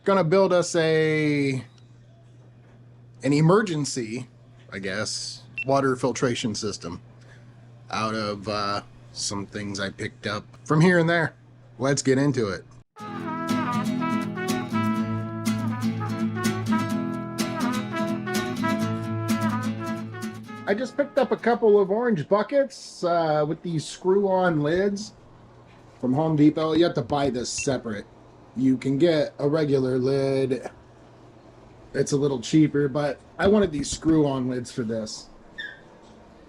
Gonna build us an emergency, I guess, water filtration system out of some things I picked up from here and there. Let's get into it. I just picked up a couple of orange buckets with these screw-on lids from Home Depot. You have to buy this separate. You can get a regular lid. It's a little cheaper, but I wanted these screw-on lids for this.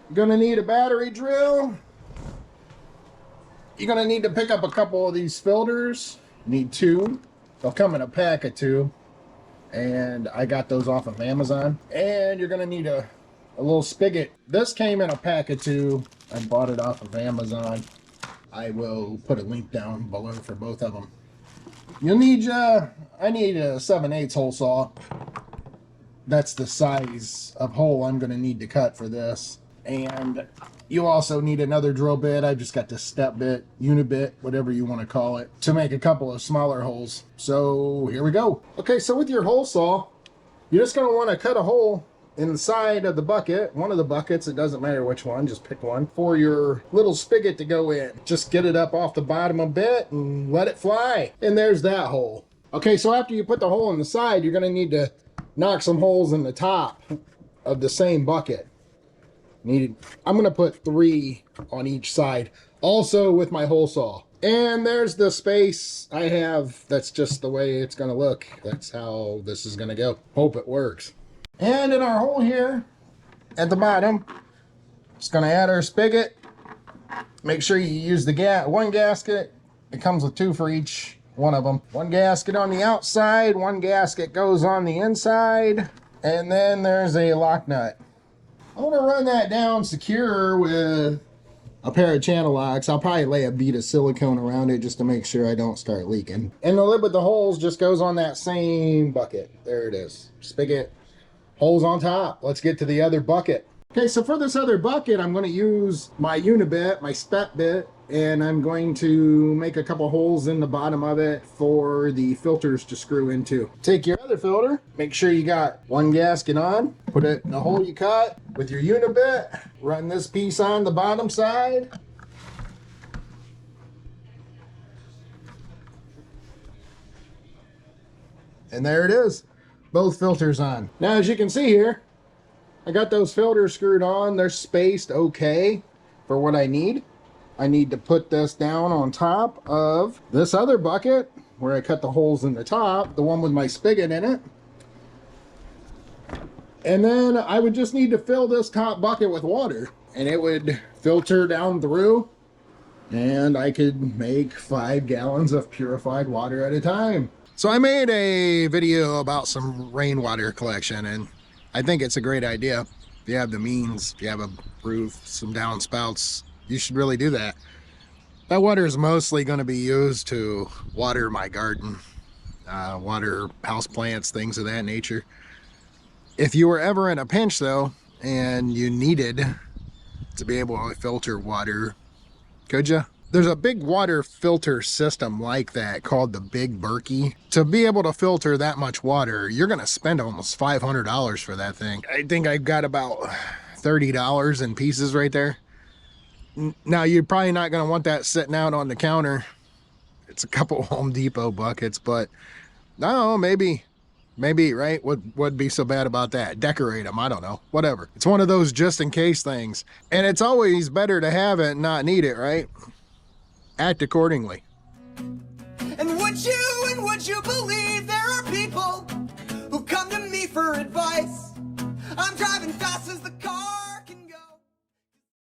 You're gonna need a battery drill. You're gonna need to pick up a couple of these filters. You need 2. They'll come in a pack of 2. And I got those off of Amazon. And you're gonna need a little spigot. This came in a pack of 2. I bought it off of Amazon. I will put a link down below for both of them. You'll need, I need a 7/8 hole saw. That's the size of hole I'm gonna need to cut for this. And you also need another drill bit. I just got the step bit, unibit, whatever you want to call it, to make a couple of smaller holes. So here we go. Okay, so with your hole saw, you're just gonna want to cut a hole inside of the bucket, one of the buckets, it doesn't matter which one, just pick one, for your little spigot to go in. Just get it up off the bottom a bit and let it fly. And there's that hole. Okay, so after you put the hole in the side, you're gonna need to knock some holes in the top of the same bucket. I'm gonna put 3 on each side, also with my hole saw. And there's the space I have. That's just the way it's gonna look. That's how this is gonna go. Hope it works. And in our hole here at the bottom, just gonna add our spigot. Make sure you use the one gasket. It comes with 2 for each one of them. One gasket on the outside, one gasket goes on the inside, and then there's a lock nut. I'm gonna run that down secure with a pair of channel locks. I'll probably lay a bead of silicone around it just to make sure I don't start leaking. And the lid with the holes just goes on that same bucket. There it is. Spigot. Holes on top. Let's get to the other bucket. Okay, so for this other bucket, I'm going to use my unibit, my step bit, and I'm going to make a couple holes in the bottom of it for the filters to screw into. Take your other filter, make sure you got one gasket on, put it in the hole you cut with your unibit, run this piece on the bottom side. And there it is. Both filters on. Now, as you can see here, I got those filters screwed on. They're spaced okay for what I need. I need to put this down on top of this other bucket where I cut the holes in the top, the one with my spigot in it. And then I would just need to fill this top bucket with water, and it would filter down through, and I could make 5 gallons of purified water at a time. So I made a video about some rainwater collection, and I think it's a great idea. If you have the means, if you have a roof, some downspouts, you should really do that. That water is mostly going to be used to water my garden, water houseplants, things of that nature. If you were ever in a pinch though, and you needed to be able to filter water, could you? There's a big water filter system like that called the Big Berkey. To be able to filter that much water, you're gonna spend almost $500 for that thing. I think I got about $30 in pieces right there. Now, you're probably not gonna want that sitting out on the counter. It's a couple Home Depot buckets, but no, maybe, right? What would be so bad about that? Decorate them, I don't know, whatever. It's one of those just in case things. And it's always better to have it and not need it, right? Act accordingly. And would you believe there are people who come to me for advice? I'm driving fast as the